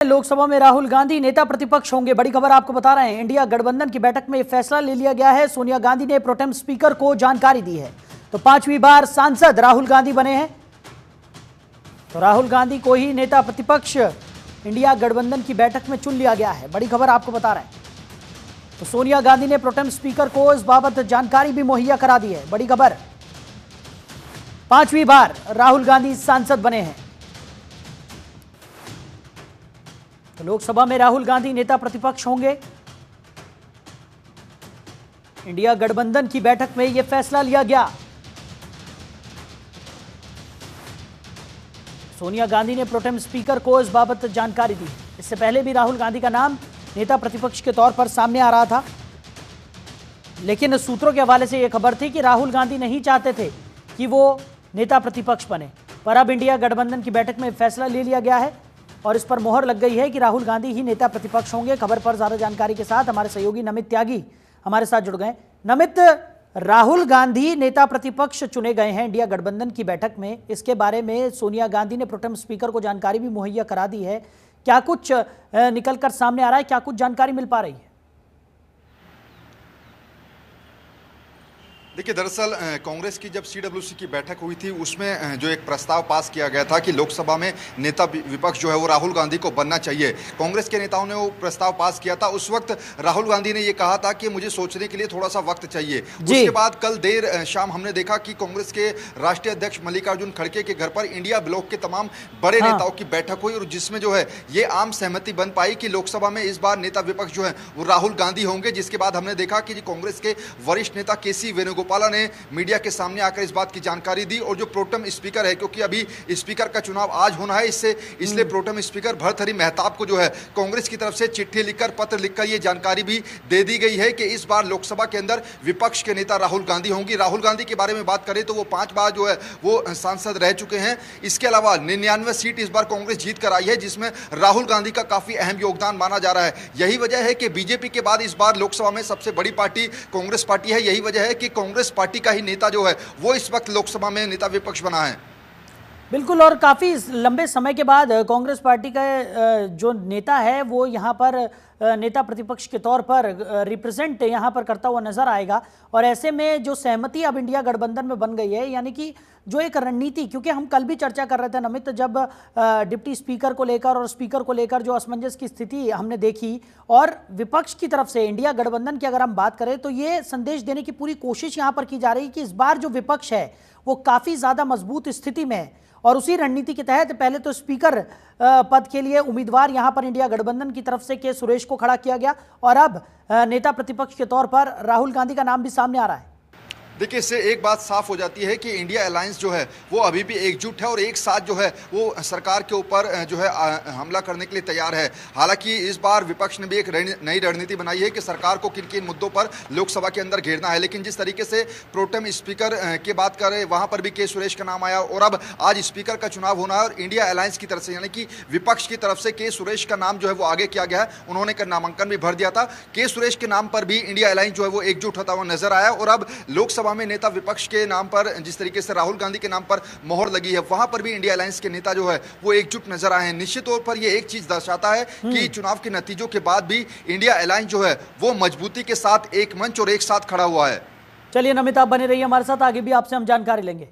लोकसभा में राहुल गांधी नेता प्रतिपक्ष होंगे। बड़ी खबर आपको बता रहे हैं, इंडिया गठबंधन की बैठक में यह फैसला ले लिया गया है। सोनिया गांधी ने प्रोटेम स्पीकर को जानकारी दी है। तो 5वीं बार सांसद राहुल गांधी बने हैं। तो राहुल गांधी को ही नेता प्रतिपक्ष इंडिया गठबंधन की बैठक में चुन लिया गया है। बड़ी खबर आपको बता रहे हैं। तो सोनिया गांधी ने प्रोटेम स्पीकर को इस बाबत जानकारी भी मुहैया करा दी है। बड़ी खबर, 5वीं बार राहुल गांधी सांसद बने हैं। तो लोकसभा में राहुल गांधी नेता प्रतिपक्ष होंगे। इंडिया गठबंधन की बैठक में यह फैसला लिया गया। सोनिया गांधी ने प्रोटेम स्पीकर को इस बाबत जानकारी दी। इससे पहले भी राहुल गांधी का नाम नेता प्रतिपक्ष के तौर पर सामने आ रहा था, लेकिन सूत्रों के हवाले से यह खबर थी कि राहुल गांधी नहीं चाहते थे कि वो नेता प्रतिपक्ष बने। पर अब इंडिया गठबंधन की बैठक में फैसला ले लिया गया है और इस पर मोहर लग गई है कि राहुल गांधी ही नेता प्रतिपक्ष होंगे। खबर पर ज्यादा जानकारी के साथ हमारे सहयोगी नमित त्यागी हमारे साथ जुड़ गए। नमित, राहुल गांधी नेता प्रतिपक्ष चुने गए हैं इंडिया गठबंधन की बैठक में। इसके बारे में सोनिया गांधी ने प्रोटेम स्पीकर को जानकारी भी मुहैया करा दी है। क्या कुछ निकलकर सामने आ रहा है, क्या कुछ जानकारी मिल पा रही है? देखिए, दरअसल कांग्रेस की जब सीडब्ल्यूसी की बैठक हुई थी उसमें जो एक प्रस्ताव पास किया गया था कि लोकसभा में नेता विपक्ष जो है वो राहुल गांधी को बनना चाहिए। कांग्रेस के नेताओं ने वो प्रस्ताव पास किया था। उस वक्त राहुल गांधी ने ये कहा था कि मुझे सोचने के लिए थोड़ा सा वक्त चाहिए। उसके बाद कल देर शाम हमने देखा कि कांग्रेस के राष्ट्रीय अध्यक्ष मल्लिकार्जुन खड़गे के घर पर इंडिया ब्लॉक के तमाम बड़े नेताओं की बैठक हुई और जिसमें जो है ये आम सहमति बन पाई कि लोकसभा में इस बार नेता विपक्ष जो है वो राहुल गांधी होंगे। जिसके बाद हमने देखा कि कांग्रेस के वरिष्ठ नेता केसी वेणुगोपाल ने मीडिया के सामने आकर इस बात की जानकारी दी और जो प्रोटेम स्पीकर है, क्योंकि अभी स्पीकर का चुनाव आज होना है, इसलिए प्रोटेम स्पीकर भर्तृहरि महताब को जो है कांग्रेस की तरफ से चिट्ठी लिखकर, पत्र लिखकर ये जानकारी भी दे दी गई है कि इस बार लोकसभा के अंदर विपक्ष के नेता राहुल गांधी होंगी। राहुल गांधी के बारे में बात करें तो वो 5 बार जो है वो सांसद रह चुके हैं। इसके अलावा 99 सीट इस बार कांग्रेस जीत कर आई है, जिसमें राहुल गांधी का काफी अहम योगदान माना जा रहा है। यही वजह है कि बीजेपी के बाद इस बार लोकसभा में सबसे बड़ी पार्टी कांग्रेस पार्टी है। यही वजह है कि कांग्रेस पार्टी का ही नेता जो है वो इस वक्त लोकसभा में नेता विपक्ष बना है। बिल्कुल, और काफी लंबे समय के बाद कांग्रेस पार्टी का जो नेता है वो यहाँ पर नेता प्रतिपक्ष के तौर पर रिप्रेजेंट यहाँ पर करता हुआ नजर आएगा। और ऐसे में जो सहमति अब इंडिया गठबंधन में बन गई है, यानी कि जो एक रणनीति, क्योंकि हम कल भी चर्चा कर रहे थे नमित, जब डिप्टी स्पीकर को लेकर और स्पीकर को लेकर जो असमंजस की स्थिति हमने देखी और विपक्ष की तरफ से इंडिया गठबंधन की अगर हम बात करें तो ये संदेश देने की पूरी कोशिश यहाँ पर की जा रही है कि इस बार जो विपक्ष है वो काफी ज्यादा मजबूत स्थिति में है। और उसी रणनीति के तहत पहले तो स्पीकर पद के लिए उम्मीदवार यहां पर इंडिया गठबंधन की तरफ से के सुरेश को खड़ा किया गया और अब नेता प्रतिपक्ष के तौर पर राहुल गांधी का नाम भी सामने आ रहा है। देखिए, इससे एक बात साफ हो जाती है कि इंडिया अलायंस जो है वो अभी भी एकजुट है और एक साथ जो है वो सरकार के ऊपर जो है हमला करने के लिए तैयार है। हालांकि इस बार विपक्ष ने भी एक नई रणनीति बनाई है कि सरकार को किन किन मुद्दों पर लोकसभा के अंदर घेरना है। लेकिन जिस तरीके से प्रोटेम स्पीकर की बात करें, वहां पर भी के सुरेश का नाम आया और अब आज स्पीकर का चुनाव होना है और इंडिया अलायंस की तरफ से यानी कि विपक्ष की तरफ से के सुरेश का नाम जो है वो आगे किया गया है। उन्होंने कर नामांकन भी भर दिया था। के सुरेश के नाम पर भी इंडिया अलायंस जो है वो एकजुट होता हुआ नजर आया और अब लोकसभा में नेता विपक्ष के नाम पर जिस तरीके से राहुल गांधी के नाम पर मोहर लगी है, वहां पर भी इंडिया अलायंस के नेता जो है वो एकजुट नजर आए हैं। निश्चित तौर पर यह एक चीज दर्शाता है कि चुनाव के नतीजों के बाद भी इंडिया अलायंस जो है वो मजबूती के साथ एक मंच और एक साथ खड़ा हुआ है। चलिए नमित, आप बने रहिए हमारे साथ, आगे भी आपसे हम जानकारी लेंगे।